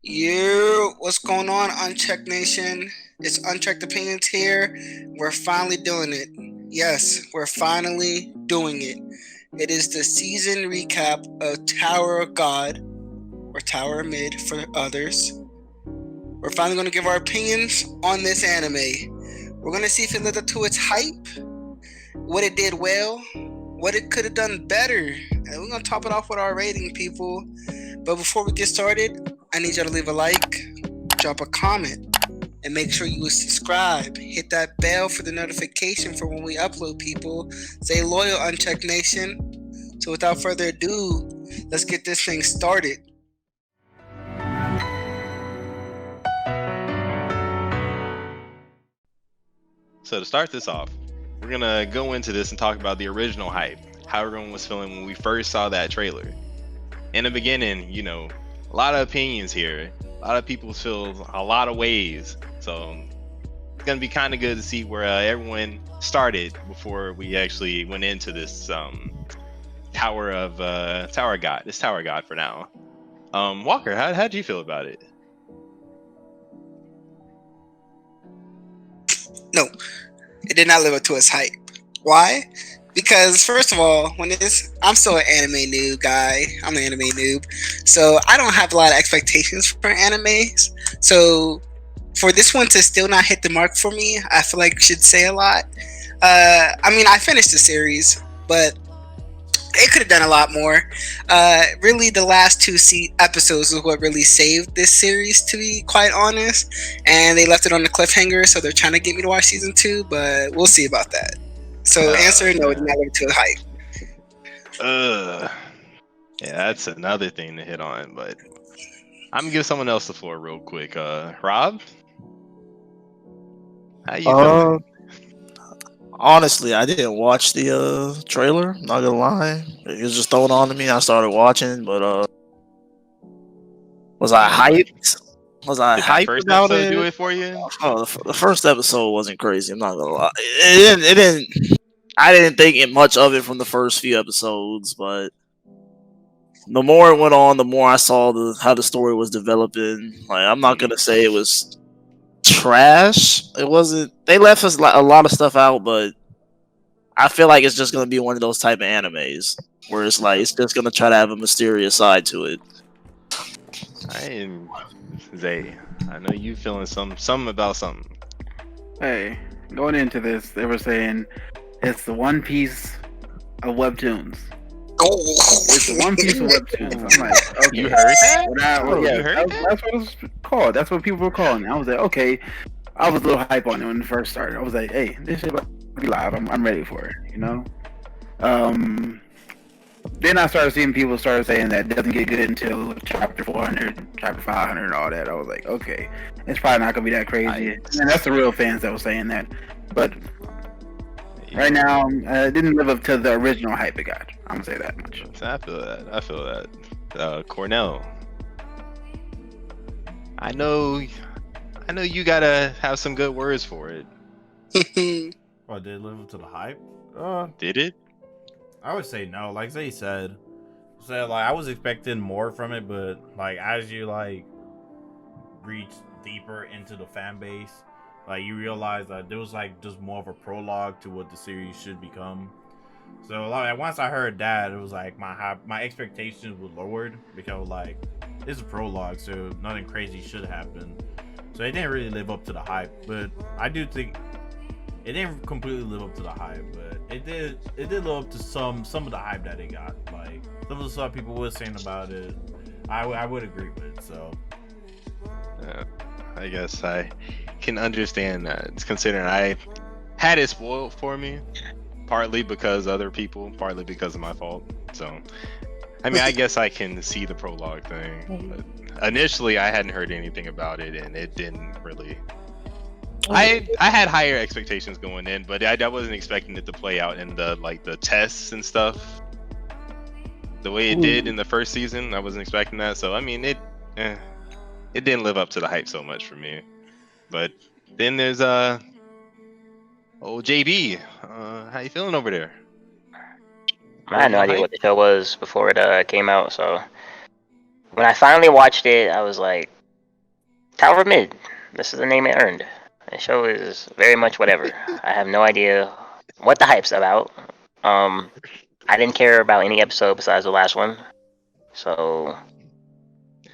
What's going on, Unchecked Nation? It's Unchecked Opinions here. We're finally doing it. Yes, we're finally doing it. It is the season recap of Tower of God, or Tower of Mid for others. We're finally going to give our opinions on this anime. We're going to see if it lived up to its hype, what it did well, what it could have done better, and we're going to top it off with our rating, people. But before we get started, I need you to leave a like, drop a comment, and make sure you subscribe. Hit that bell for the notification for when we upload, people. Stay loyal, Unchecked Nation. So without further ado, let's get this thing started. So to start this off, we're gonna go into this and talk about the original hype, how everyone was feeling when we first saw that trailer. In the beginning, a lot of opinions here. A lot of people feel a lot of ways. So it's gonna be kind of good to see where everyone started before we actually went into this Tower God. This Tower God for now. Walker, how'd you feel about it? No, it did not live up to its hype. Why? Because first of all, I'm still an anime noob guy. I'm an anime noob, so I don't have a lot of expectations for animes. So for this one to still not hit the mark for me, I feel like should say a lot. I finished the series, but it could have done a lot more. Really, the last two episodes was what really saved this series, to be quite honest. And they left it on the cliffhanger, so they're trying to get me to watch season 2, but we'll see about that. So, answer no, it did not live to the hype. Yeah, that's another thing to hit on, but I'm gonna give someone else the floor real quick. Rob, how you feeling? Honestly, I didn't watch the trailer. Not gonna lie, it was just thrown on to me. I started watching, but was I hyped? Was I Did that hyped first about episode it? do it for you? Oh, the first episode wasn't crazy. I'm not gonna lie. It didn't. I didn't think much of it from the first few episodes, but the more it went on, the more I saw how the story was developing. Like, I'm not gonna say it was trash. It wasn't. They left us a lot of stuff out, but I feel like it's just gonna be one of those type of animes where it's like it's just gonna try to have a mysterious side to it. Zay, I know you feeling something about something. Hey, going into this, they were saying it's the One Piece of webtoons. It's the One Piece of webtoons. I'm like, okay. You heard that? Yeah, You heard that? that's what it was called. That's what people were calling it. I was like, okay. I was a little hype on it when it first started. I was like, hey, this shit about to be live. I'm ready for it, you know? Then I started seeing people started saying that it doesn't get good until chapter 400, chapter 500, and all that. I was like, okay, it's probably not gonna be that crazy. And that's the real fans that were saying that. But right now, it didn't live up to the original hype it got. I'm gonna say that much. I feel that. Cornell, I know you gotta have some good words for it. Oh, did it live up to the hype? Did it? I would say no. Like Zay said, I was expecting more from it, but like as you reach deeper into the fan base, you realize that there was just more of a prologue to what the series should become. So once I heard that, it was like my expectations were lowered because it's a prologue, so nothing crazy should happen. So it didn't really live up to the hype, but I do think it didn't completely live up to the hype, but it did live up to some of the hype that it got. Like some of the stuff people were saying about it, I would agree with. So I guess I can understand that. It's considering I had it spoiled for me, partly because other people, partly because of my fault. So I guess I can see the prologue thing, but initially I hadn't heard anything about it, and it didn't really. I had higher expectations going in, but I wasn't expecting it to play out in the tests and stuff the way it did in the first season. I wasn't expecting that, so it didn't live up to the hype so much for me. But then there's old JB. How you feeling over there? I had no idea what the show was before it came out, so when I finally watched it, I was like, Tower of Mid. This is the name it earned. The show is very much whatever. I have no idea what the hype's about. I didn't care about any episode besides the last one. So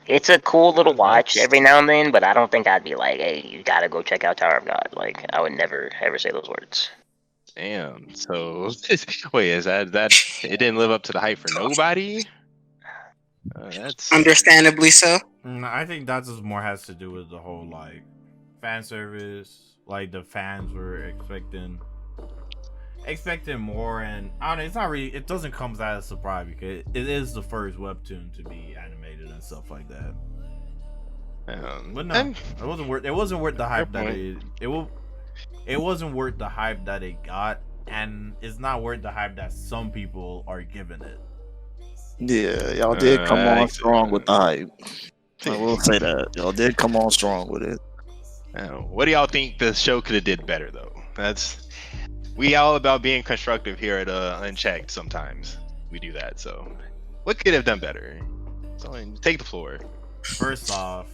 it's a cool little watch every now and then, but I don't think I'd be like, hey, you gotta go check out Tower of God. Like, I would never ever say those words. Damn. So wait, is that it didn't live up to the hype for nobody? That's Understandably so. I think that just more has to do with the whole like fan service. Like the fans were expecting more, and I don't know. It's not really. It doesn't come as a surprise because it is the first webtoon to be animated and stuff like that. But no, it wasn't worth. It wasn't worth the hype that it wasn't worth the hype that it got, and it's not worth the hype that some people are giving it. Yeah, y'all did come on strong with the hype. I will say that y'all did come on strong with it. What do y'all think the show could have did better though? We all about being constructive here at Unchecked. Sometimes we do that. So, what could have done better? So, take the floor. First off,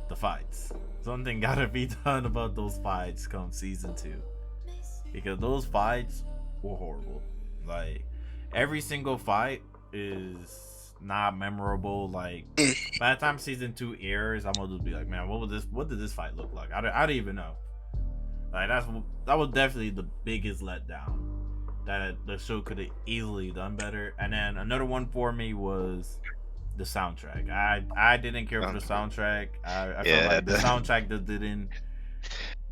the fights. Something gotta be done about those fights come season 2, because those fights were horrible. Like every single fight is not memorable. Like by the time season 2 airs, I'm gonna just be like, man, what did this fight look like? I don't even know. Like that was definitely the biggest letdown that the show could have easily done better. And then another one for me was the soundtrack. I didn't care for the soundtrack. I felt like the soundtrack that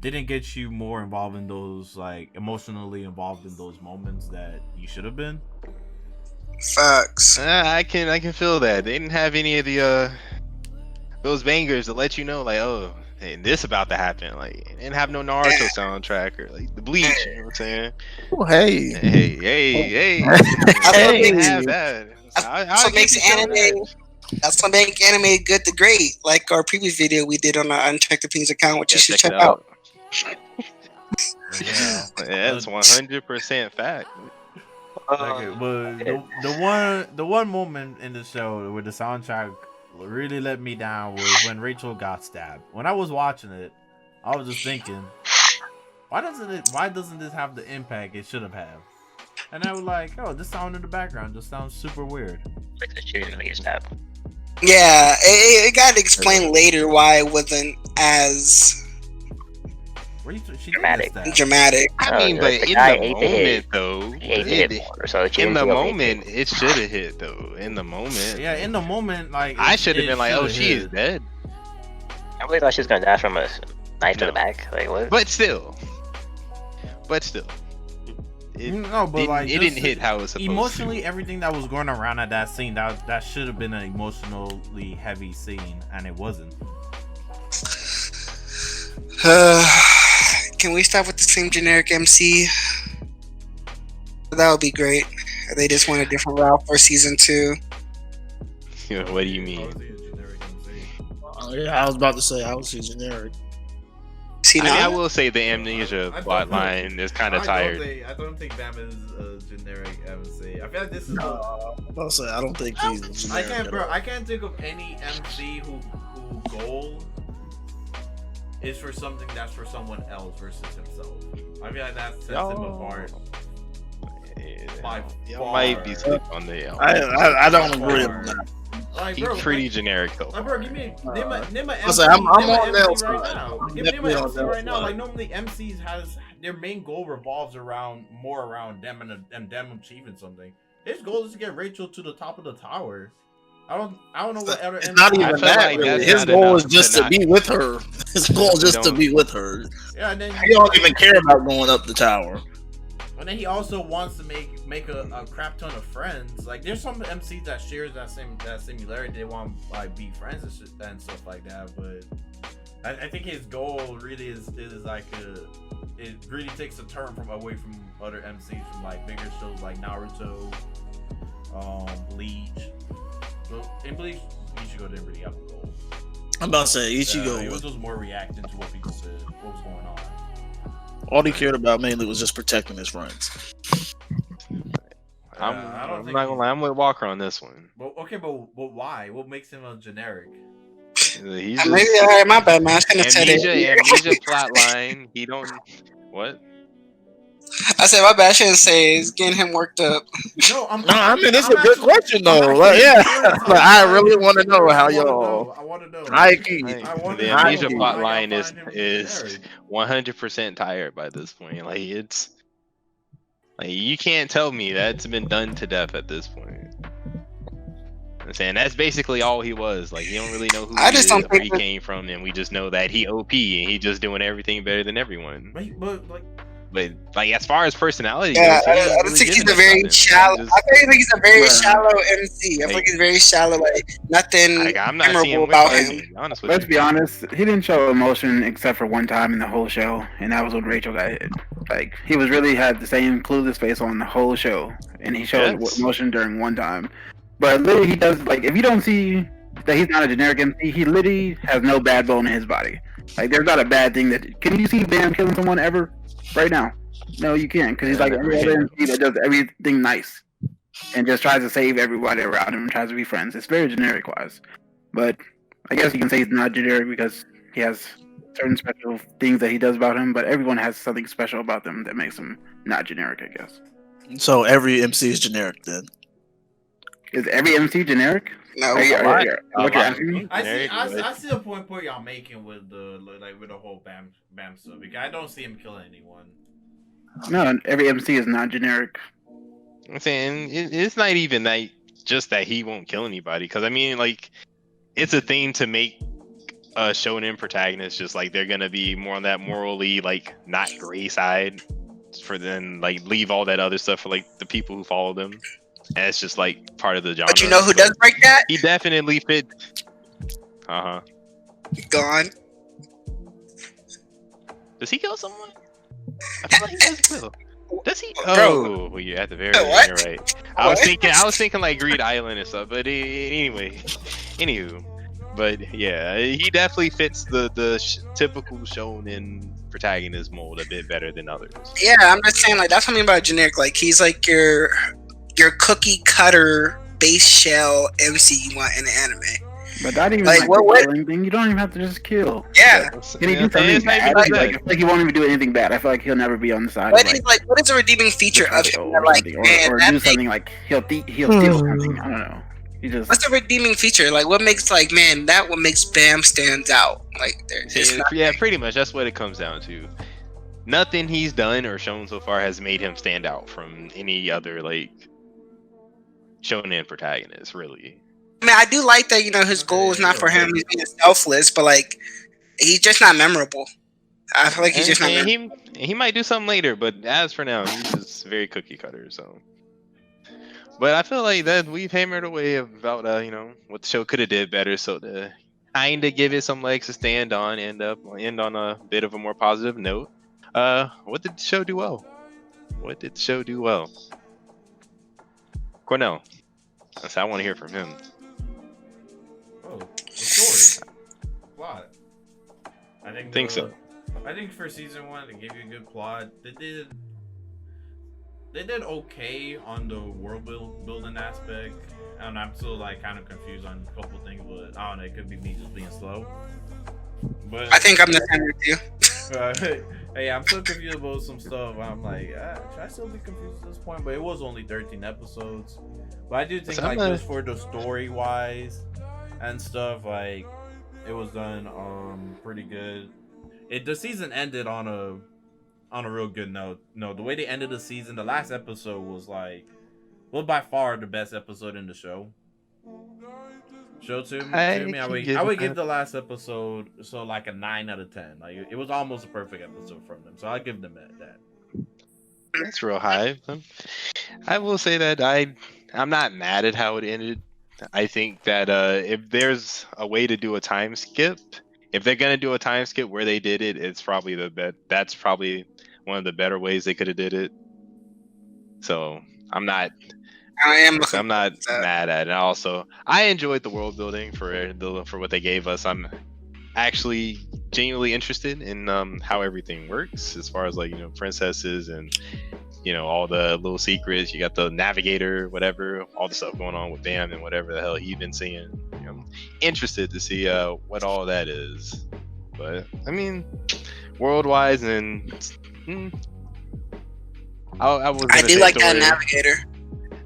didn't get you more involved in those, like emotionally involved in those moments that you should have been. Facts. I can feel that. They didn't have any of the those bangers to let you know, like, oh, hey, this about to happen. Like, they didn't have no Naruto soundtrack or like the Bleach. You know what I'm saying? Oh, hey. I didn't have that. That's what makes anime. That's what makes anime good to great. Like our previous video we did on our Unchecked Opinions account, which you should check out. Yeah, that's 100% fact. Okay, but the one moment in the show where the soundtrack really let me down was when Rachel got stabbed. When I was watching it, I was just thinking, why doesn't this have the impact it should have had? And I was like, oh, this sound in the background just sounds super weird. Like the shooting get stabbed. Yeah, it got explained later why it wasn't as dramatic. I mean, but in the moment, though, in the moment, it should have hit though. In the moment, yeah, in the moment, like I should have been like, "Oh, she is dead." I really thought she was gonna die from a knife to the back. Like what? But still, it didn't hit how it was supposed emotionally, to. Everything that was going around at that scene, that should have been an emotionally heavy scene, and it wasn't. Can we stop with the same generic MC? That would be great. They just went a different route for season 2. What do you mean? Yeah, I was about to say I was generic. I will say the amnesia plotline is kind of tired. I don't think Bam is a generic MC. I feel like this is. I don't think he's generic. I can't think of any MC who goal is for something that's for someone else versus himself. I feel like that sets him apart. Y'all might be sick on the. I don't agree with that. Like, he's pretty generic though. Like, bro, give me name a MC, I'm on MC right now. Give me an MC right now. Like normally MCs has their main goal revolves more around them and them achieving something. His goal is to get Rachel to the top of the tower. I don't know what other. It's not even that. Like really. His goal is just to be with her. His goal is just to be with her. Yeah, and then he don't even care about going up the tower. And then he also wants to make a crap ton of friends. Like there's some MCs that shares that similarity. They want to like be friends and stuff like that. But I think his goal really is like it really takes a turn from away from other MCs from like bigger shows like Naruto, Bleach. Well, in Bleach, Ichigo didn't really have a goal. I'm about to say Ichigo. He was just more reacting to what people said, what was going on. All he cared about mainly was just protecting his friends. I'm not gonna lie, I'm with Walker on this one. But okay, but why? What makes him a generic? He's Maybe just all right, my bad, man. I shouldn't have said it. amnesia plot line. He don't what? I said my bad. I shouldn't say it. It's getting him worked up. No, No, I mean this is I'm a good actually- question I'm though. actually Yeah, curious how like, I y'all really find want to him know how generic. y'all. I want to know. I key. Like, I wanna the know amnesia how plot y'all line find him is generic. 100% tired by this point. Like it's like you can't tell me that's been done to death at this point. I'm saying that's basically all he was. Like you don't really know who I he just is, don't where he think. came from, and we just know that he OP and he just doing everything better than everyone. Wait, but like, But like as far as personality Yeah, goes, he ain't I really just think he's giving a us very nothing. shallow. Just, I think he's a very Right. shallow MC. I feel like he's very shallow. Like nothing like, I'm not memorable seeing about Wicked, him. to be honest with Let's you. be honest, he didn't show emotion except for one time in the whole show, and that was when Rachel got hit. Like he was really had the same clueless face on the whole show, and he showed Yes. emotion during one time. But literally, he does like if you don't see that he's not a generic MC, he literally has no bad bone in his body. Like there's not a bad thing that can you see Bam killing someone ever right now? No, you can't because he's like every other MC that does everything nice and just tries to save everybody around him and tries to be friends. It's very generic wise, but I guess you can say he's not generic because he has certain special things that he does about him. But everyone has something special about them that makes them not generic. I guess. So every MC is generic then. Is every MC generic? No, Are you, A lot. what A you're lot. asking me? I see, Generic, but- I see the point y'all making with the with the whole Bam stuff. Because I don't see him killing anyone. No, every MC is not generic. I'm saying it's not even that just that he won't kill anybody. Because I mean, like, it's a thing to make a shonen protagonist just like they're gonna be more on that morally like not gray side for then like leave all that other stuff for like the people who follow them. And it's just like part of the genre. but you know who does break that? He definitely fit. Gone. Does he kill someone? I feel like he does kill. Does he? Bro. Oh, well, you're at the very end. What? You're right. I was What? thinking like Greed Island and stuff. But anyway, anywho, but yeah, he definitely fits the typical shonen protagonist mold a bit better than others. Yeah, I'm just saying like that's what I mean about generic. Like he's like your cookie cutter base shell MC you want in an anime. But not even Like, like, what- the killing thing. You don't even have to just kill. Yeah. Can he do something It's not even bad? like Like, I that. feel like he won't even do anything bad. I feel like he'll never be on the side. What of, is like what is a redeeming feature of him? or That, like something, man, or that do makes- something like he'll steal something. I don't know. He just what's a redeeming feature? Like what makes like man that what makes Bam stands out? Like there's See, yeah, pretty much. That's what it comes down to. Nothing he's done or shown so far has made him stand out from any other like shonen protagonist, really. I mean, I do like that. You know, his goal is not for him. He's being selfless, but like he's just not memorable. I feel like he's just not. And he might do something later, but as for now, he's just very cookie cutter. So, but I feel like that we've hammered away about you know what the show could have did better. So to kind of give it some legs to stand on, end on a bit of a more positive note. What did the show do well? What did the show do well? Cornell. I want to hear from him. Oh, the story. Plot. I think So. I think for season 1 they gave you a good plot. They did okay on the world building aspect. And I'm still like kind of confused on a couple things, but I don't know, it could be me just being slow. But I think I'm the same with you. hey, I'm still confused about some stuff. I'm like, should I still be confused at this point? But it was only 13 episodes. But I do think like just for the story wise and stuff, like it was done pretty good. The season ended on a real good note. No, the way they ended the season, the last episode was like by far the best episode in the show. I would give the last episode like a 9 out of 10. Like it was almost a perfect episode from them. So I give them that. That's real high. I will say that I'm not mad at how it ended. I think that if there's a way to do a time skip, if they're gonna do a time skip where they did it, it's probably that's probably one of the better ways they could have did it. So I'm not mad at it. Also, I enjoyed the world building for what they gave us. I'm actually genuinely interested in how everything works as far as like princesses and all the little secrets. You got the navigator, whatever, all the stuff going on with Bam and whatever the hell he's been seeing. interested to see what all that is. But I mean, world-wise, and I was I gonna do say like story. that navigator.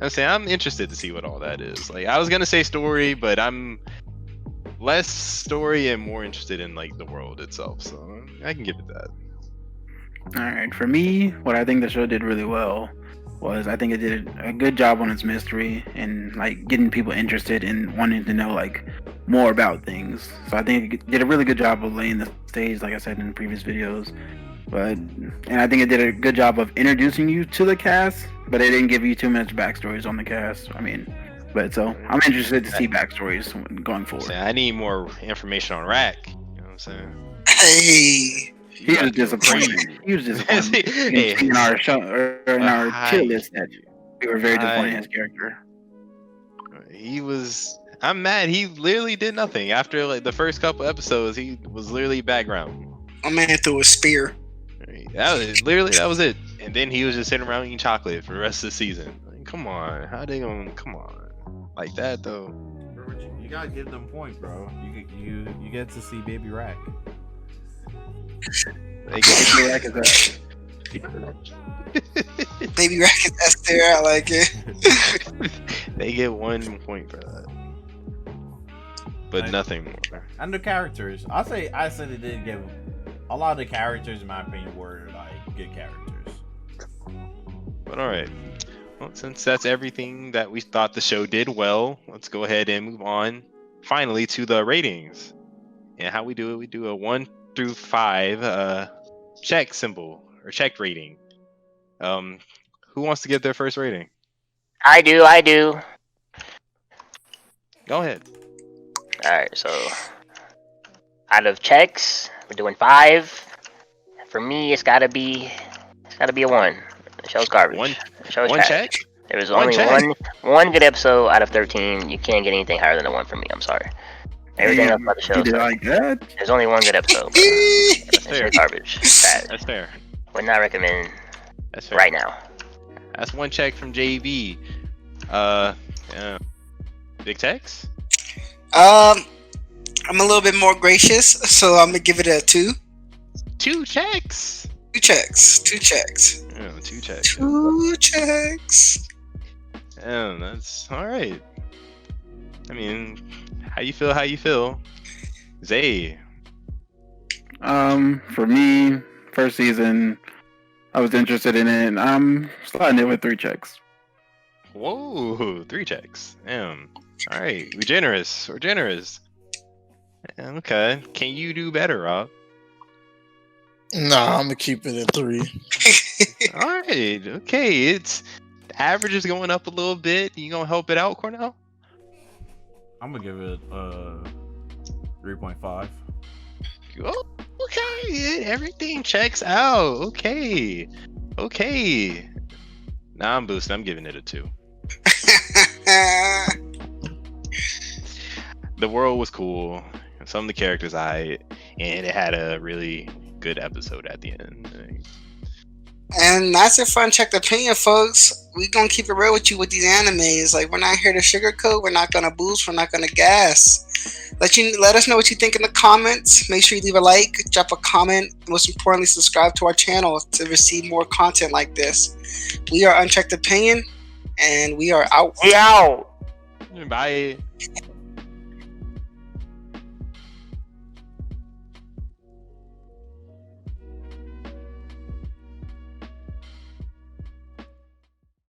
I'm saying I'm interested to see what all that is. Like I was gonna say story, but I'm less story and more interested in like the world itself. So I can give it that. All right, for me, what I think the show did really well was I think it did a good job on its mystery and like getting people interested in wanting to know like more about things. So I think it did a really good job of laying the stage, like I said in previous videos. And I think it did a good job of introducing you to the cast, but it didn't give you too much backstories on the cast. I mean, but so I'm interested to see backstories going forward. I need more information on Rack. You know what I'm saying? Hey, He was disappointed. He was disappointed in our show or in our tier list that we were very disappointed in his character. He was. I'm mad. He literally did nothing after like the first couple episodes. He was literally background. my man threw a spear. That was it. And then he was just sitting around eating chocolate for the rest of the season. Like, come on, how they gonna come on like that though? You gotta give them points, bro. You get to see Baby Rack. They get Baby Rack is that. Baby Rack is S there. I like it. They get 1 point for that, but nothing more. And the characters, I say they did give a lot of the characters, in my opinion, were like good characters. But all right. Well, since that's everything that we thought the show did well, let's go ahead and move on finally to the ratings. And how we do it, we do a 1 through 5 check symbol or check rating. Who wants to give their first rating? I do. Go ahead. Alright, so out of checks, we're doing 5. For me, it's gotta be a 1. The show's garbage. One trash. check? There was only one good episode out of 13. You can't get anything higher than a 1 from me. I'm sorry. Everything else about the show. You did like that? There's only one good episode. It's fair. garbage. Bad. That's fair. Would not recommend That's fair. right now. That's 1 check from JB. Yeah. Big Tex? I'm a little bit more gracious, so I'm gonna give it a 2. 2 checks. 2 checks. 2 checks. Yeah, 2 checks. 2 checks. Yeah, that's all right. I mean, how you feel? Zay. For me, first season, I was interested in it. I'm sliding it with 3 checks. Whoa, 3 checks. Damn. All right, we're generous. Okay. Can you do better, Rob? Nah, I'm gonna keep it at 3. All right. Okay. It's the average is going up a little bit. You gonna help it out, Cornell? I'm gonna give it 3.5. Oh, okay. Everything checks out. Okay. Nah, I'm boosting. I'm giving it a 2. The world was cool. Some of the characters and it had a really good episode at the end. And that's it for Unchecked Opinion, folks. We gonna keep it real with you with these animes. Like, we're not here to sugarcoat. We're not gonna boost. We're not gonna gas. Let us know what you think in the comments. Make sure you leave a like, drop a comment. Most importantly, subscribe to our channel to receive more content like this. We are Unchecked Opinion, and we are out. We out. Bye.